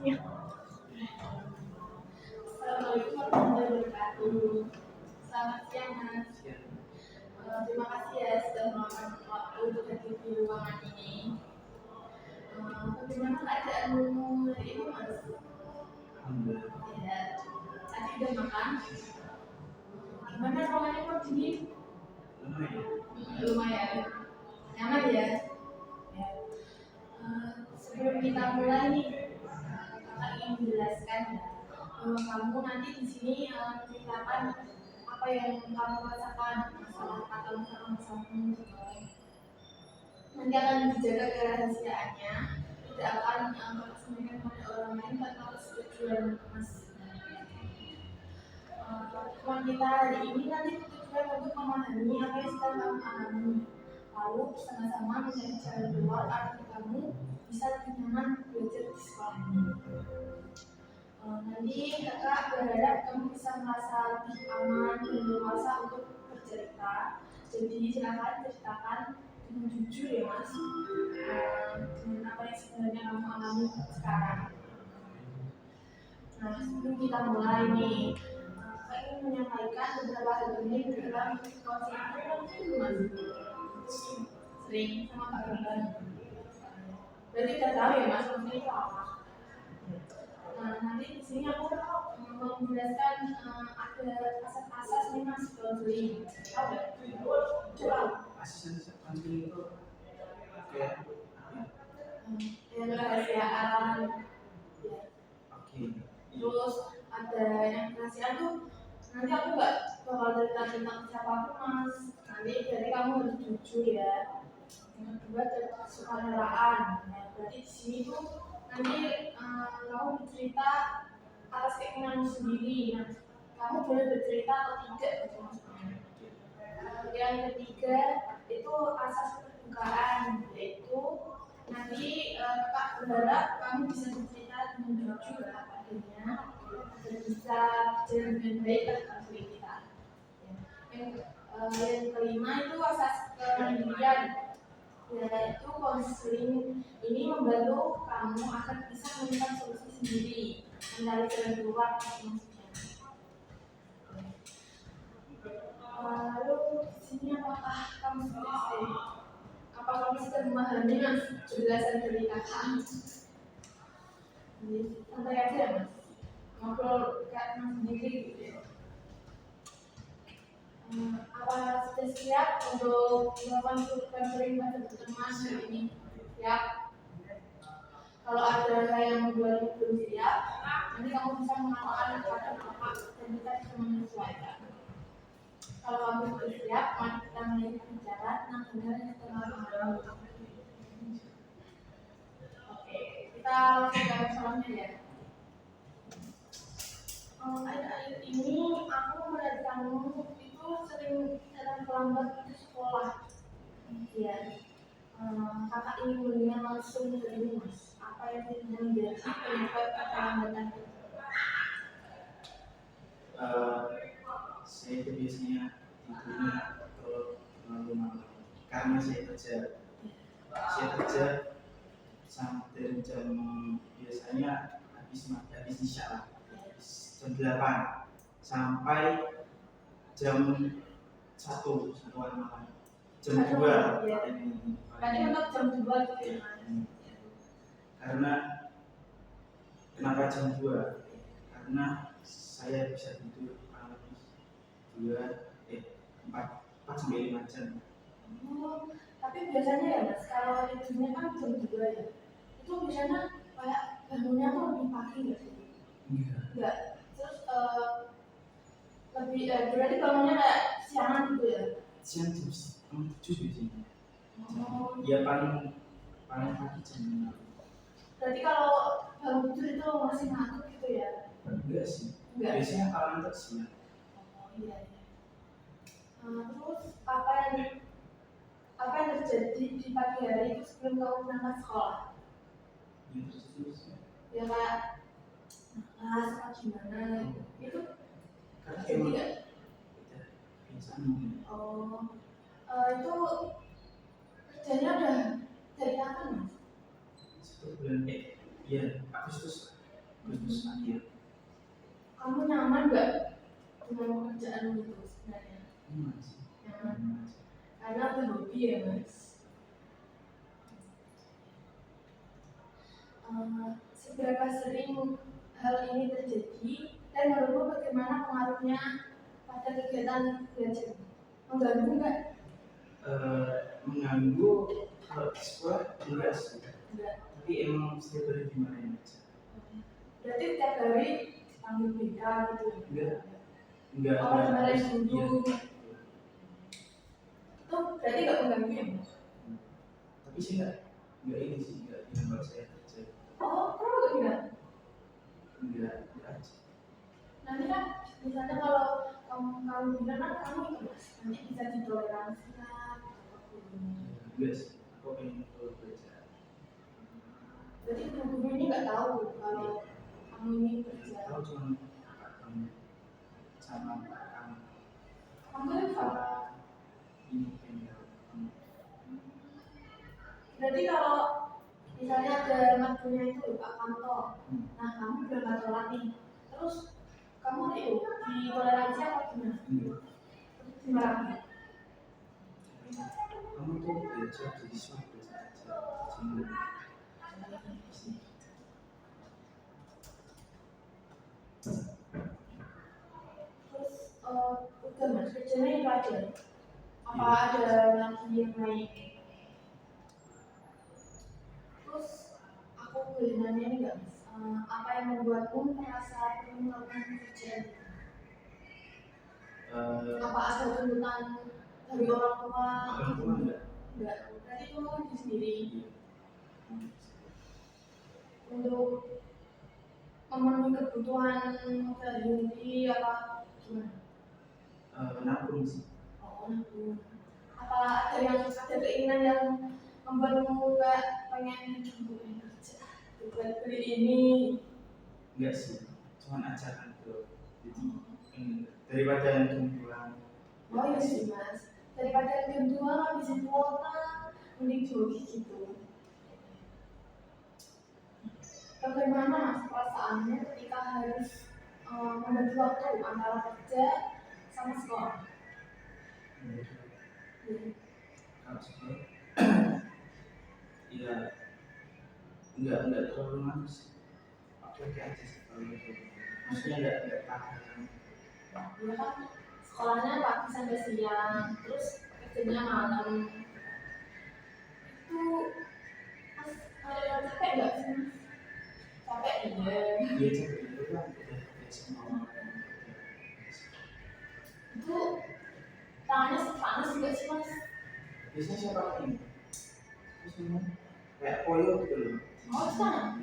Ya. Assalamualaikum warahmatullahi wabarakatuh. Selamat siang, Mas. Terima kasih ya sudah meluangkan waktu untuk hadir di ruangan ini. Bagaimana keadaanmu hari ini, Mas? Ya. Tadi udah makan? Gimana ruangannya kok dingin? Lumayan. Nyaman ya? Ya. Sebelum kita mulai nih, kakak ingin menjelaskan ya, kamu nanti di sini menceritakan apa yang kamu rasakan, masalah atau masalah-masalahmu. Nanti akan dijaga kerahasiaannya, tidak akan kakak sampaikan pada orang lain tanpa persetujuan Mas. Pertemuan kita hari ini nanti bertujuan untuk memahami apa yang sedang kamu alami, lalu bersama-sama mencari jalan keluar agar kamu bisa lebih nyaman belajar di sekolah ini. Nanti kakak berharap kamu bisa merasa lebih aman dan leluasa untuk bercerita. Jadi silakan ceritakan dengan jujur ya Mas, dengan apa yang sebenarnya kamu alami sekarang. Nah sebelum kita mulai nih, saya ingin menyampaikan beberapa hal penting dalam konseling Mas. Sering sama Pak Gembel. Berarti udah tahu ya Mas konseling itu apa? Nah, nanti di sini aku mau menjelaskan ada asas-asas nih Mas konseling. Tahu nggak? Coba. Asas konseling itu kayak yang kerahasiaan. Ya. Oke. Terus ada yang kerahasiaan tuh nanti aku nggak bakal cerita tentang siapapun Mas. Nanti jadi kamu harus jujur ya. Yang kedua ada kesukaraan. Nah, berarti di sini tuh nanti kamu bercerita atas keinginanmu sendiri. Nah, kamu boleh bercerita atau tidak gitu Mas. Yang ketiga itu asas keterbukaan, yaitu nanti kakak berharap kamu bisa bercerita dengan jujur apa adanya dan bisa berjalan dengan baik dalam konseling kita. Yang kelima itu asas kemandirian, yaitu konseling ini membantu kamu agar bisa menemukan solusi sendiri, mencari jalan keluar maksudnya. Lalu di sini apakah kamu sudah apa kamu sudah memahami Mas penjelasan dari kakak? Santai aja Mas, ngobrol kayak Mas sendiri gitu ya. Apa sudah siap untuk melakukan konseling pada teman hari ini? Siap? Kalau ada yang membuat belum siap, nanti kamu bisa mengatakan kepada kakak dan kita bisa menyesuaikan. Kalau kamu sudah siap, mari kita mulai bicara tentang hal yang terlalu. Oke, kita langsung ke masalahnya ya. Akhir-akhir ini aku melihat kamu itu sering datang terlambat ke sekolah. Ya, kakak ingin mendengar langsung dari Mas. Apa yang menjadi penyebab keterlambatan itu? Saya itu biasanya tidurnya terlalu malam karena saya kerja sampai dari jam biasanya habis isya lah, jam 8 sampai jam 1 malam, jam 2 ya. Berarti untuk jam 2 gitu ya Mas? Karena kenapa jam 2? Karena saya bisa tidur kurang lebih 4 sampai 5 jam. Tapi biasanya ya Mas, kalau tidurnya kan jam 2 ya, itu biasanya kayak bangunnya tuh lebih pagi nggak sih? Enggak. Terus lebih berarti bangunnya kayak siangan gitu ya? Siang jam 7 biasanya. Ya paling pagi jam 6. Berarti kalau bangun tidur itu masih ngantuk gitu ya? Enggak sih. Enggak. Biasanya kalau ngantuk siang. Iya. Terus apa yang terjadi di pagi hari itu sebelum kamu berangkat sekolah? Ya kayak apa gimana itu? Karena tidak. Biasa mungkin. Itu kerjanya udah dari kapan Mas? 1 bulan Agustus. Agustus akhir. Kamu nyaman nggak dengan pekerjaan itu sebenarnya? Mas. Nyaman. Karena aku hobi ya mas. Seberapa sering hal ini terjadi dan menurutmu bagaimana pengaruhnya pada kegiatan belajar? Mengganggu nggak? Mengganggu kalau di sekolah enggak sih. Enggak. Tapi emang setiap hari dimarahin aja. Berarti setiap hari panggil BK gitu? Enggak. Oh, dimarahin dulu. Iya. Itu berarti nggak mengganggu ya mas? Tapi sih enggak ini sih, enggak bilang kalau saya kerja. Oh, kenapa nggak bilang? Enggak aja. Nanti kan misalnya kalau kamu bilang kan kamu itu mas, nanti bisa ditoleransi lah. Enggak sih, aku pengen kalau belajar. Berarti guru ini nggak tahu kalau kamu ini kerja. Tahu cuma kamu sama kamu Kamu kan sama. ini pengen kamu. Berarti kalau misalnya ada madunya itu Pak Kanto, nah kamu berangkat telat nih, terus kamu itu ditoleransi apa gimana? Dimarahin? Kamu tuh belajar jadi suami belajar aja. Jangan Terus udah mas, kerjanya itu aja. Apa ada lagi yang lain? Terus aku boleh nanya nih nggak mas, apa yang membuatmu merasa perlu melakukan pekerjaan? Apa ada tuntutan dari orang tua? orang tua enggak. Enggak, berarti itu diri sendiri untuk memenuhi kebutuhan sehari-hari apa gimana? Nabung sih. Oh, nabung. Apa ada yang ada keinginan yang membuatmu kayak pengen kerja buat beli ini? Enggak sih, cuman ajakan tuh. Jadi daripada yang pulang. Oh iya sih mas, daripada yang kedua habisin kuota mending jogi gitu. Bagaimana mas perasaannya ketika harus membagi waktu antara kerja sama sekolah? Kalau sekolah ya enggak terlalu manis. Oke aja sih kalau itu. Maksudnya enggak tahan. Ya kan sekolahnya pagi sampai siang, terus kerjanya malam. Itu mas ada capek nggak sih mas? Capek iya. Dia capek itu kan udah biasa mau. Itu tangannya panas nggak sih mas? Biasanya saya pakai ini. Terus ini kayak koyo gitu loh. Oh sana?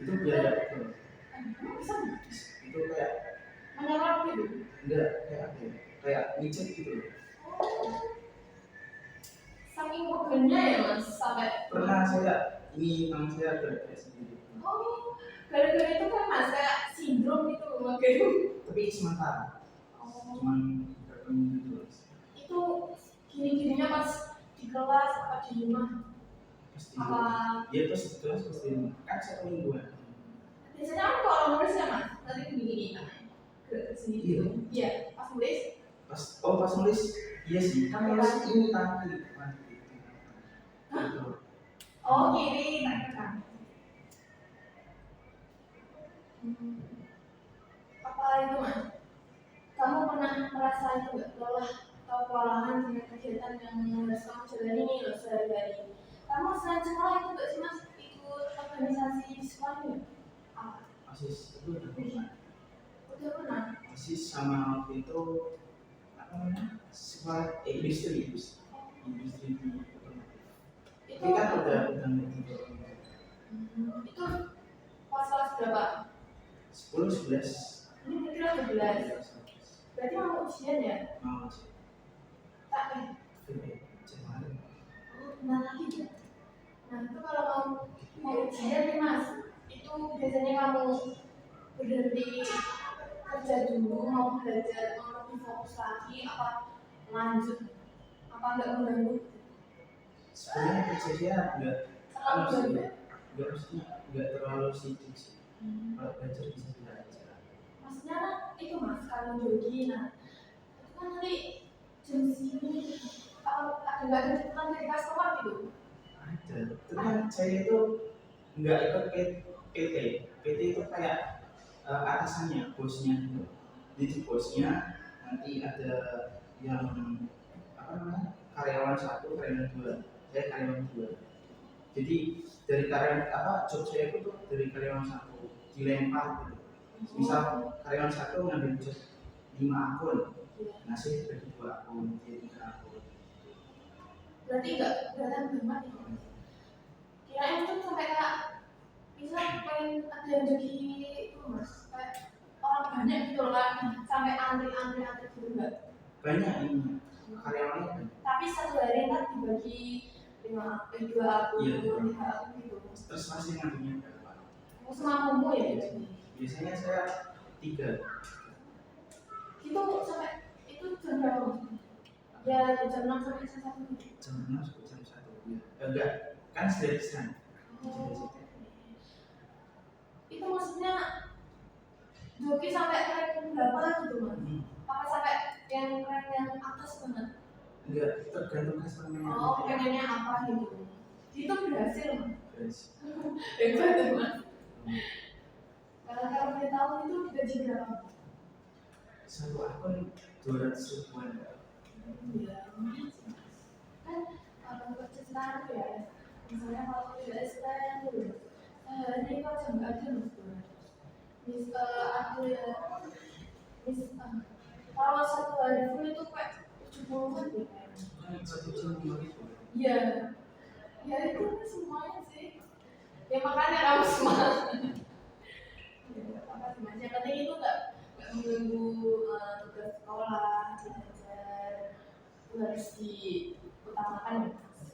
Itu biar enggak betul. Bisa nggak? Itu kayak Menyerap gitu? enggak kayak apa ya? Kayak micet gitu loh. Saking pegelnya ya mas sampai. Pernah saya ini tangan saya berat sendiri. Oh, gara-gara itu kan mas kayak sindrom gitu loh makanya. Tapi sementara. Oh, Cuman beberapa minggu dulu. itu gini-gininya pas di kelas apa di rumah? Pasti. Apa Ya terus di kelas pasti kan 1 mingguan. biasanya aku kalau nulis ya mas nanti gini-gini kan ke sini gitu. Iya, pas nulis. Pas nulis iya sih kan nulis ini tadi gitu. Oh kiri tak kan. Apa itu mas? Kamu pernah merasa itu nggak lelah atau kewalahan dengan kegiatan yang harus kamu jalani nih loh sehari-hari? Kamu selain sekolah itu nggak sih mas ikut organisasi di sekolah nggak? Apa? Asis itu Udah pernah? asis sama waktu itu apa namanya sekolah industri di otomotif. Itu Ini kan udah gitu. Itu kelas berapa? 10, 11. Ini berarti lah 11. Berarti mau ujian ya? Mau sih. Tak Jangan. Oh, benar lagi ya? Nah itu kalau mau ujian nih mas, itu biasanya kamu berhenti kerja dulu, mau belajar, mau lebih fokus lagi, apa lanjut, apa enggak mengganggu? Sebenarnya kerja saya enggak Terlalu ganggu? maksudnya enggak terlalu sibuk sih. Kalau belajar bisa belajar. Maksudnya kan itu mas, kalau jogi, nah itu kan nanti jam segini, kalau ada nggak ada tuntutan dari customer gitu? Ada. Itu kan saya itu nggak ikut PT. PT itu kayak atasannya, bosnya gitu. Jadi bosnya nanti ada yang apa namanya karyawan satu, karyawan dua. Saya karyawan dua. Jadi dari karyawan apa job saya itu tuh dari karyawan satu dilempar gitu. Misal karyawan satu ngambil job 5 akun, nah saya bagi 2 akun, jadi 3 akun. Berarti nggak kelihatan banget ya mas? Kirain tuh sampai kayak misal pengen ada yang jadi itu mas, kayak orang banyak gitu loh kan, sampai antri gitu enggak? Banyak ini karyawannya banyak. Tapi satu hari kan dibagi 2 akun, Iya. 3 akun gitu. Terus masih ngambilnya berapa? Mau semampumu ya gitu. Biasanya saya 3. Itu sampai itu jam berapa mas? Ya jam 6 sampai jam 1 gitu. Jam 6 sampai jam 1 ya. Enggak, kan seriusan. Oh. Itu maksudnya joki sampai rank berapa gitu mas? Apa sampai yang rank yang atas banget? Enggak, tergantung customer-nya. Oh, pengennya apa gitu. Itu berhasil mas? Guys. Hebat ya mas. Kalau boleh tahu itu gaji berapa? Satu akun 200 ribuan. Ya, mungkin sih mas. Kan kalau kerja sekarang tuh ya, misalnya kalau kerja sekarang tuh sehari kok jam nggak ada mas. Kalau satu hari full itu kayak 70-an deh kayaknya. 1 jam 5 ribu. Iya, ya itu semuanya sih. Ya makanya kamu semangat. Ya, apa sih mas? Yang penting itu nggak mengganggu tugas sekolah, belajar, itu harus diutamakan ya mas.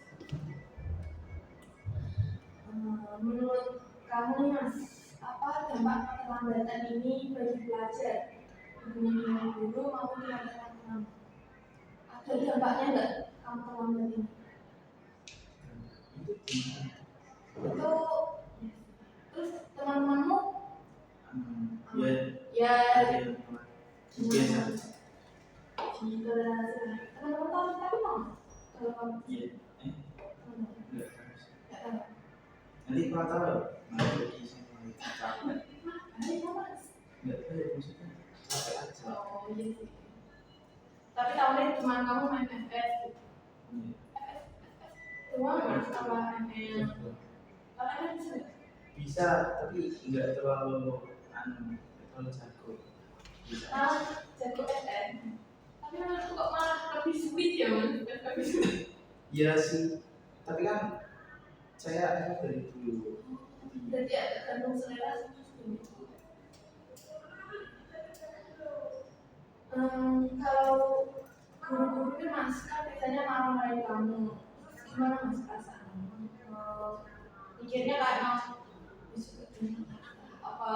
Menurut kamu nih mas, apa dampak keterlambatan ini bagi pelajar? Hubungan guru maupun teman-teman kamu? Ada dampaknya nggak kamu terlambat ini? Itu gimana? Itu terus teman-temanmu Ya, ya biasa. ditoleransi. Teman-teman tahu tapi mau kalau kamu Iya. Enggak. nggak tahu. Nanti kalau tahu, nanti lagi sama capek. Ada yang mas? Enggak tahu ya maksudnya capek aja. Oh iya sih. Tapi tahunya cuma kamu main FS gitu. Iya. Cuma mas apa ML? Kalau ML bisa nggak? Bisa, tapi enggak terlalu terlalu jago. Bisa. Jago FN. Tapi menurutku kok malah lebih sulit ya mas? Lebih sulit. Iya sih, tapi kan saya dari dulu. Jadi ada tergantung selera sih. Kalau guru-guru ini mas kan biasanya marah-marahin kamu. Terus gimana mas perasaan? Mikirnya kayak mau apa?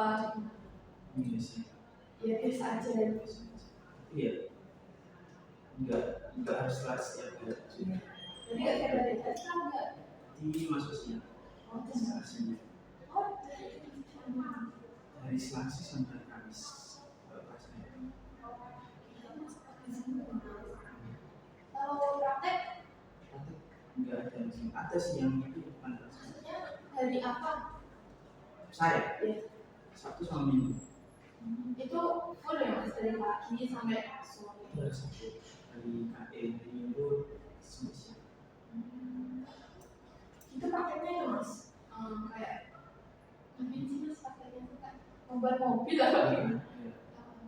Iya sih. Ya biasa aja. Iya. Enggak harus kelas setiap hari. Jadi nggak kayak dari tadi kan nggak? Di masuknya. Oh, Selasinya. dari Dari Selasa sampai Kamis. Kelasnya. kalau praktek Enggak ada sih. Ada sih yang itu bukan kelas. maksudnya dari apa? Saya Ya. Sabtu sama Minggu. Itu full ya mas dari pagi sampai sore. Hari Sabtu, hari Minggu sampai siang. Itu prakteknya itu mas kayak ngapain sih mas prakteknya itu kayak membuat mobil atau gimana? Iya.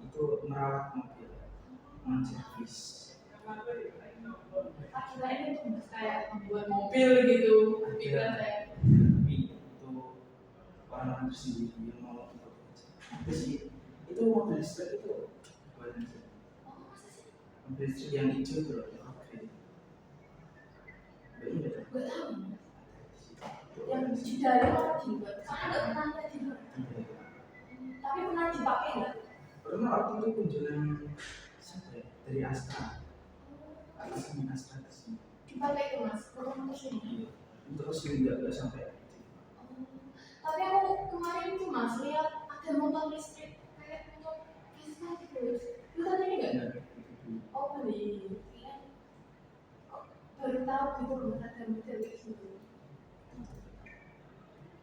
Itu merawat mobil, menservis. Akhirnya itu mas kayak membuat mobil gitu. Pikiran saya. Tapi itu orang-orang tersendiri yang mau ikut aja. Itu sih, itu mobil listrik itu buat aja. Oh masa sih? Mobil listrik yang hijau itu loh, yang upgrade. Mbaknya nggak tahu. Gak tahu. Yang di dalam apa di luar? Soalnya nggak pernah lihat di luar. Tidak. Tapi pernah dipakai nggak? Pernah waktu itu kunjungan siapa ya? Dari Astra. Atasan Astra ke sini. Dipakai itu mas, kurang kesini. Iya. Terus nggak sampai. Tapi aku kemarin tuh mas lihat listrik kayak untuk Vespa gitu. Lu tadi ini nggak? Enggak, Oh beli. Iya. Oh, baru tahu gitu loh ada model kayak gitu.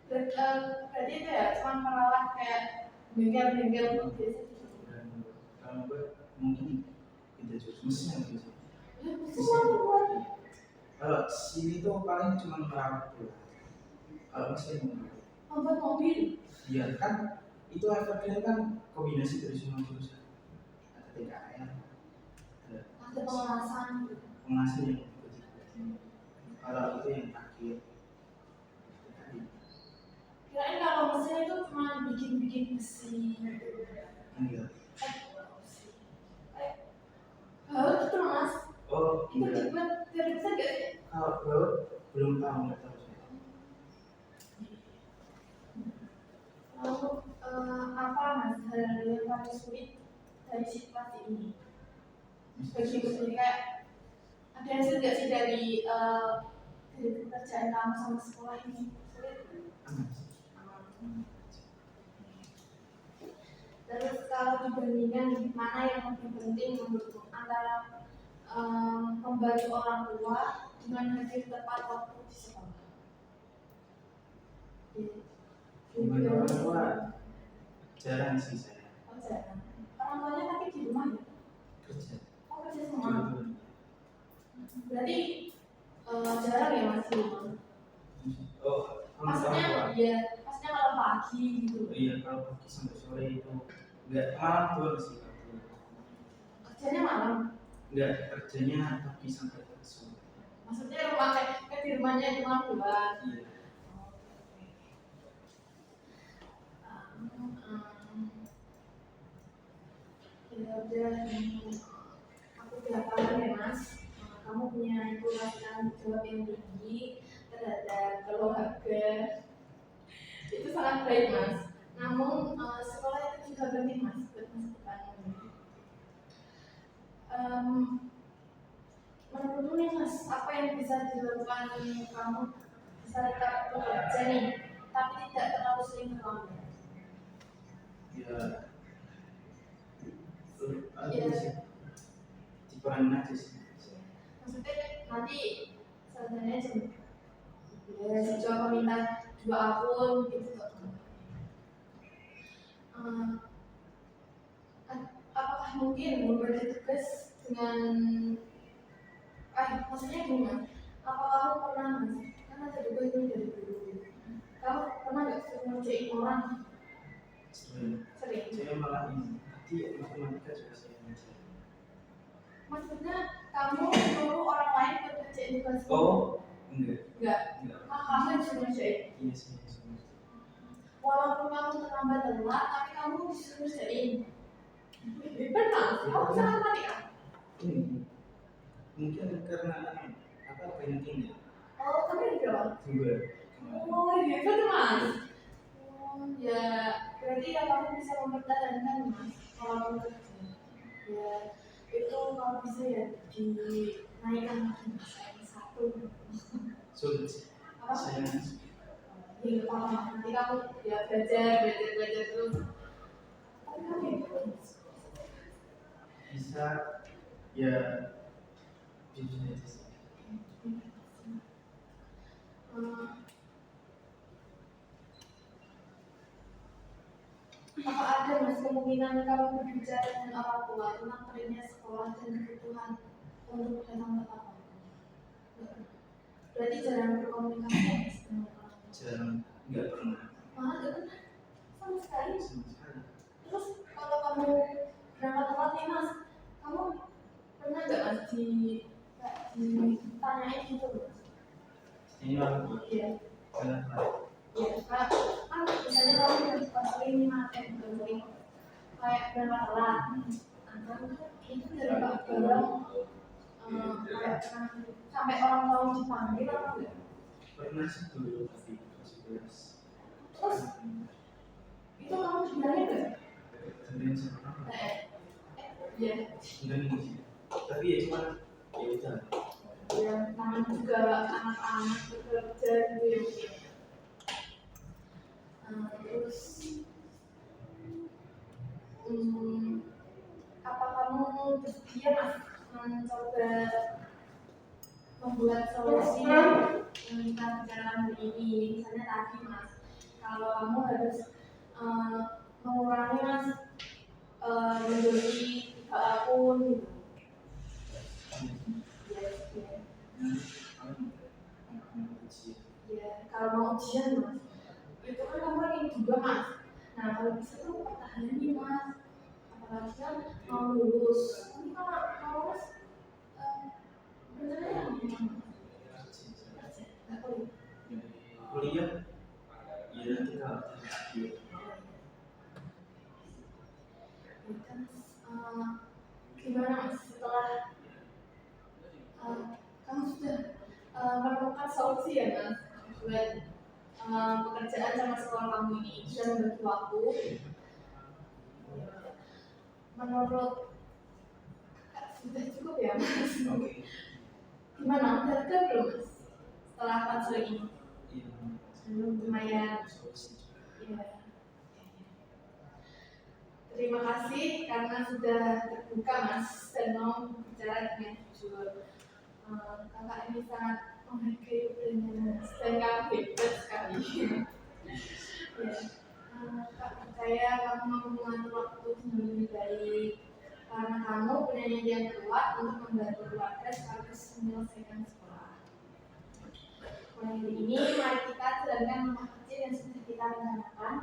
Berarti itu ya cuma merawat kayak bengkel-bengkel biasa gitu. dan kalau gue mungkin tidak jauh mesin gitu. Ya, semua buat. Kalau sini tuh paling cuma merawat bola. Kalau mesin Membuat mobil. iya kan itu Evergreen kan kombinasi dari semua jurusan. Ada TKN, ada Ada pengelasan gitu. penghasil yang ikut-ikut. Kalau itu yang terakhir tadi Kirain kalau mesin itu cuma bikin-bikin besi gitu. enggak. Baut itu loh mas, Oh itu enggak. dibuat dari besar gak sih? Kalau baut belum tahu nggak tahu saya. Lalu apa mas hal yang paling sulit dari situasi ini? Bagi sendiri kayak ada hasil gak sih dari pekerjaan kamu sama sekolah ini? Sulit? Aman. Terus kalau dibandingkan mana yang lebih penting menurutmu antara membantu orang tua dengan hadir tepat waktu di sekolah? Membantu orang tua jarang sih saya Oh, jarang. Orang tuanya tapi di rumah ya? kerja. Oh, kerja semua. Kebetulan. Berarti jarang ya mas di rumah? Oh, orang Maksudnya, tua. iya. Maksudnya kalau pagi gitu. Iya, kalau pagi sampai sore itu enggak malam tuh sih. Kerjanya malam. Enggak, kerjanya pagi sampai sore. Maksudnya rumah kayak di rumahnya cuma buat. Iya. Ya udah, aku udah paham ya mas. Kamu punya itu rasa tanggung jawab yang tinggi terhadap keluarga. Itu sangat baik mas. Namun sekolah itu juga penting mas buat masa depanmu. Menurutmu nih mas, apa yang bisa dilakukan kamu bisa tetap bekerja nih, tapi tidak terlalu sering terlambat? Ya, aja sih. Diperanin aja sih. Maksudnya nanti sebenarnya ya si cowok minta 2 akun gitu kok. Apakah mungkin membagi tugas dengan maksudnya gini mas, apa kamu pernah mas, kan ada tugas ini dari dulu, kamu pernah nggak sering ngerjain orang? Sering. Sering. Saya malah ini tadi matematika juga saya ngerjain. Maksudnya kamu nyuruh orang lain buat ngerjain tugas? Oh, enggak. Enggak. Enggak. Kamu yang disuruh ngerjain. Iya sih, semua. Walaupun kamu terlambat telat, tapi kamu disuruh ngerjain. Hebat mas, kamu bisa matematika? Ini mungkin karena apa ranking ya? Oh, kamu di berapa? 2. Oh, hebat mas. Oh, ya berarti ya kamu bisa mempertahankan mas kalau kamu kerja. Ya itu kalau bisa ya dinaikkan lagi mas, yang satu. Sulit sih. Apa? Saya Ya apa nanti kamu ya belajar terus. Tapi kamu hebat mas. bisa ya jujur aja sih. Apa ada mas kemungkinan kamu berbicara dengan orang tua tentang pentingnya sekolah dan kebutuhan untuk datang tepat waktu? Berarti jarang berkomunikasi ya mas dengan orang tua? Jarang, nggak pernah Malah gak pernah sama sekali. sama sekali. Terus kalau kamu berangkat telat nih mas, kamu pernah gak mas ditanyain gitu mas? Ini aku Iya. jalan Ya, kan misalnya kamu udah pas ini makan beli kayak berapa telat, itu dari Pak Dorong kayak sampai orang tua dipanggil apa enggak? pernah sih dulu tapi masih belas. Terus itu kamu dibilangin enggak? Kemudian sama apa? Iya, Kemudian ini tapi ya cuma ya udah. ya namanya juga anak-anak bekerja gitu ya. Terus Iya mas, mencoba membuat solusi yang kita bicarakan hari ini. Misalnya tadi mas, kalau kamu harus mengurangi mas menjadi 3 akun gitu. Ya, kalau mau ujian mas, itu kan kamu lagi juga mas. Nah kalau bisa tuh pertahani mas, apalagi kan mau lulus. Nanti kalau mas rencananya gimana? Kerja, nggak kuliah. Kuliah ya nanti kalau akhir Gimana mas setelah kamu sudah menemukan solusi ya mas buat pekerjaan sama sekolah kamu ini bisa membagi waktu. Menurut sudah cukup ya mas? oke Gimana udah lega belum mas setelah konseling ini? iya Lumayan. solusi juga. Ya. Terima kasih karena sudah terbuka mas dan mau bicara dengan jujur. Kakak ini sangat menghargai keberanian mas dan kamu hebat sekali. Ya. Kak percaya kamu mampu mengatur waktu dengan lebih baik karena kamu punya niat yang kuat untuk membantu keluarga sekaligus menyelesaikan sekolah. Mulai hari ini mari kita jalankan langkah kecil yang sudah kita rencanakan.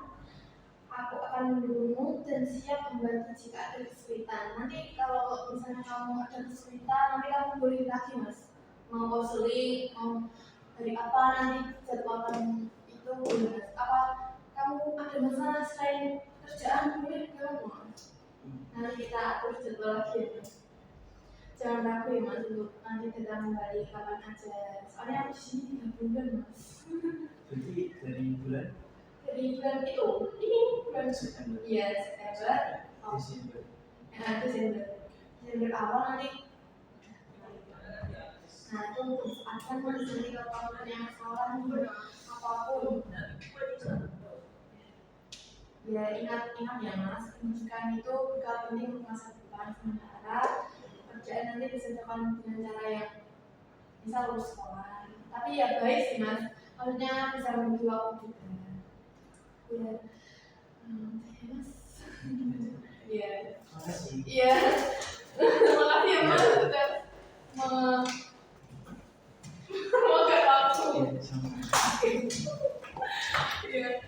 Aku akan mendukungmu dan siap membantu jika ada kesulitan. Nanti kalau misalnya kamu ada kesulitan, nanti kamu boleh lagi mas. Mau konseling, mau dari apa nanti jadwalkan itu boleh mas. Apa kamu ada masalah selain kerjaan boleh gak mas? Nanti kita atur jadwal lagi ya mas. Jangan ragu ya mas untuk nanti kita kembali kapan aja. Soalnya aku di sini 3 bulan mas. Berarti dari bulan Dari bulan itu, ini bulan September iya September, Desember Desember awal nanti. Nah itu akan mas nanti kalau kamu punya masalah apapun. Ya ingat ya mas, pendidikan itu bekal penting untuk masa depan. Sementara kerjaan nanti bisa dilakukan dengan cara yang bisa lulus sekolah. Tapi ya baik sih mas, maksudnya bisa membagi waktu juga. Ya, mas. Iya. makasih Iya. Terima kasih ya mas sudah memakai waktu. ya sama Iya.